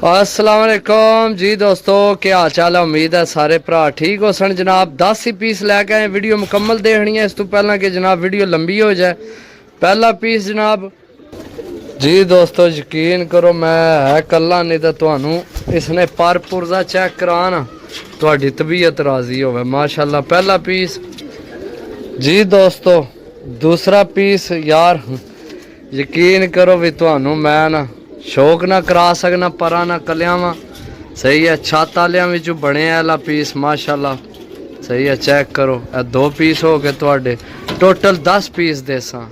अस्सलाम वालेकुम जी दोस्तों, क्या हाल चाल है। उम्मीद है सारे भरा ठीक हो सन। जनाब 10 ही पीस लैके आए, वीडियो मुकम्मल देखनी है। इस तो पहला कि जनाब वीडियो लंबी हो जाए। पहला पीस जनाब जी दोस्तों यकीन करो मैं है कला, नहीं तो तुहानू इसने पर पुरजा चेक कराना थोड़ी तबीयत राजी होवे माशाल्लाह। पहला पीस जी दोस्तों, दूसरा पीस यार यकीन करो भी तुहानू मैं ना शौक ना करा सकना, परा ना कलियावा सही है। छत वालियां विचों बने वाला पीस माशाल्लाह सही है। चेक करो ए 2 पीस हो गए थोड़े, टोटल 10 पीस देसा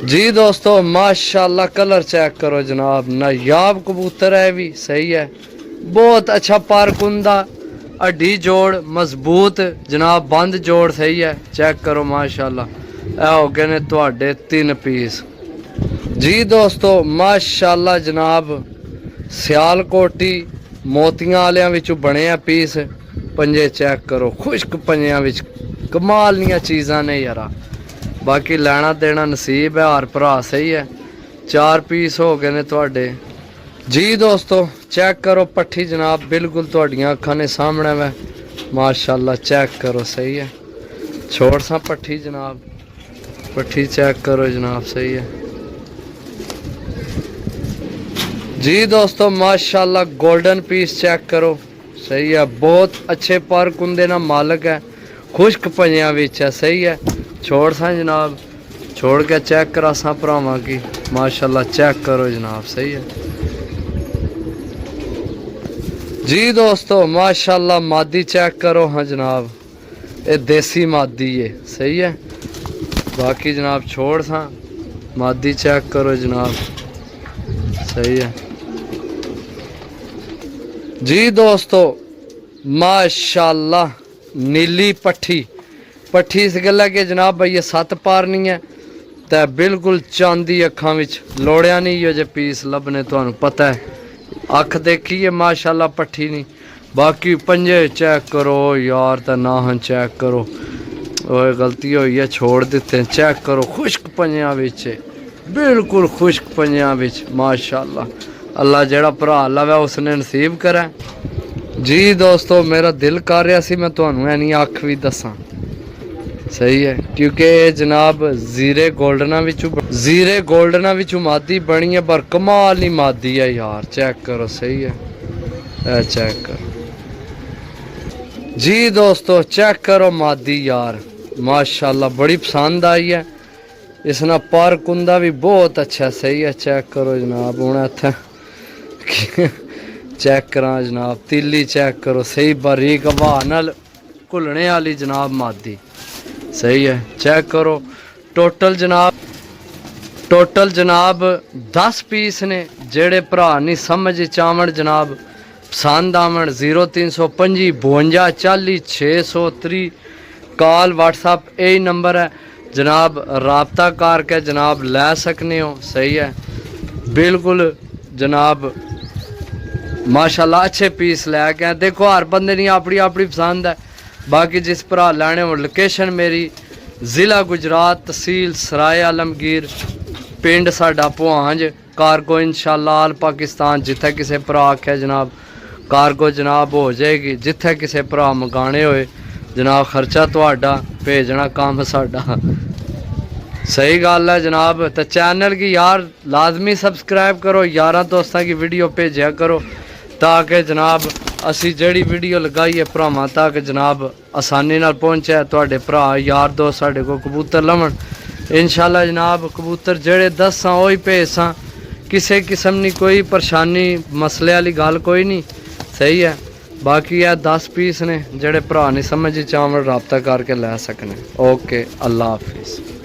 जी दोस्तों माशाल्लाह। कलर चेक करो जनाब, नायाब कबूतर है भी सही है। बहुत अच्छा पारकुंदा हड्डी जोड़ मजबूत जनाब, बंद जोड़ सही है। चेक करो माशाल्लाह। ए हो गए ने थोड़े 3 पीस जी दोस्तों माशाल्लाह जनाब। सियालकोटी मोतियां वालियां विचों बने आ पीस। पंजे चेक करो, खुश्क पंजियां विच कमाल दियां चीज़ां ने यारा। बाकी लेना देना नसीब है, हर भरा सही है। 4 पीस हो गए ने थोड़े जी दोस्तों। चेक करो पट्ठी जनाब, बिल्कुल तुहाडियां अखां ने सामने में माशाल्लाह। चेक करो सही है। छोड़ सा पट्ठी जनाब, पट्ठी चेक करो जनाब सही है जी दोस्तों माशाल्लाह। गोल्डन पीस चेक करो सही है। बहुत अच्छे पर कुंदे ना मालक है, खुश्क पंजियां विच है सही है। छोड़ सा जनाब, छोड़ के चेक करा सा भरावां की माशाल्लाह। चेक करो जनाब सही है जी दोस्तों माशाल्लाह। मादी चेक करो हाँ जनाब, ये देसी मादी है सही है। बाकी जनाब छोड़ सा मादी चेक करो जनाब सही है जी दोस्तों माशाल्लाह। नीली पट्ठी पट्ठी इस गल है कि जनाब भाई ये 7 पार नहीं है तो बिल्कुल चांदी अखां विच लोड़िया नहीं। ये जो पीस लभने तुहानू पता है, अख देखिए माशाल्लाह पट्ठी नहीं। बाकी पंजे चेक करो यार, तो नाहन चेक करो, ओए गलती हुई है छोड़ दिते। चेक करो खुश्क पंजियां विच, बिल्कुल खुश्क पंजियां विच माशाल्लाह। अल्लाह जेड़ा भरा लवे उसने नसीब करे जी दोस्तों। मेरा दिल कर रहा सी मैं तुहानू ऐनी अख भी दसा सही है, क्योंकि जनाब जीरे गोल्डना विचों मादी बनी है, पर कमाल ही मादी है यार। चेक करो सही है, ए चेक करो जी दोस्तों। चेक करो मादी यार माशाल्लाह, बड़ी पसंद आई है। इसना पर कुंदा भी बहुत अच्छा सही है। चेक करो जनाब, हूँ इत्थे चेक करा जनाब। तीली चेक करो सही, बारीक हवा नाल घुलने वाली जनाब मादी सही है। चेक करो टोटल जनाब 10 पीस ने। जेड़े भरा नहीं समझ चावण जनाब पसंद आवन 0325 52 40 630 कॉल व्हाट्सअप यही नंबर है जनाब। राबता करके जनाब लै सकने हो सही है। बिल्कुल जनाब माशाल्लाह अच्छे पीस लैके आए। देखो हर बंदे दी अपनी अपनी पसंद है। बाकी जिस भरा लैने हो, लोकेशन मेरी ज़िला गुजरात, तहसील सराय आलमगीर, पिंड साडा भुआंज। कारगो इंशाल्लाह आल पाकिस्तान जिथे किसी भरा आखे जनाब कारगो जनाब हो जाएगी। जिथे किसी भरा मंगाने होए जनाब, खर्चा तुहाडा, भेजना काम साडा सही गल है जनाब। तो चैनल की यार लाजमी सब्सक्राइब करो, यारा दोस्तों की वीडियो भेजा करो ताकि जनाब असी जड़ी वीडियो लगाई है भरावां तक जनाब आसानी नाल पहुँचे। तुहाडे भरा यार दोस्त साडे को कबूतर लवन इंशाल्लाह जनाब। कबूतर जेड़े दसां ओही भेजां, किसी किस्म की कोई परेशानी मसले वाली गल कोई नहीं सही है। बाकी यह 10 पीस ने जेड़े भरा नहीं समझ चावल राबता करके लै सकने। ओके अल्लाह हाफिज़।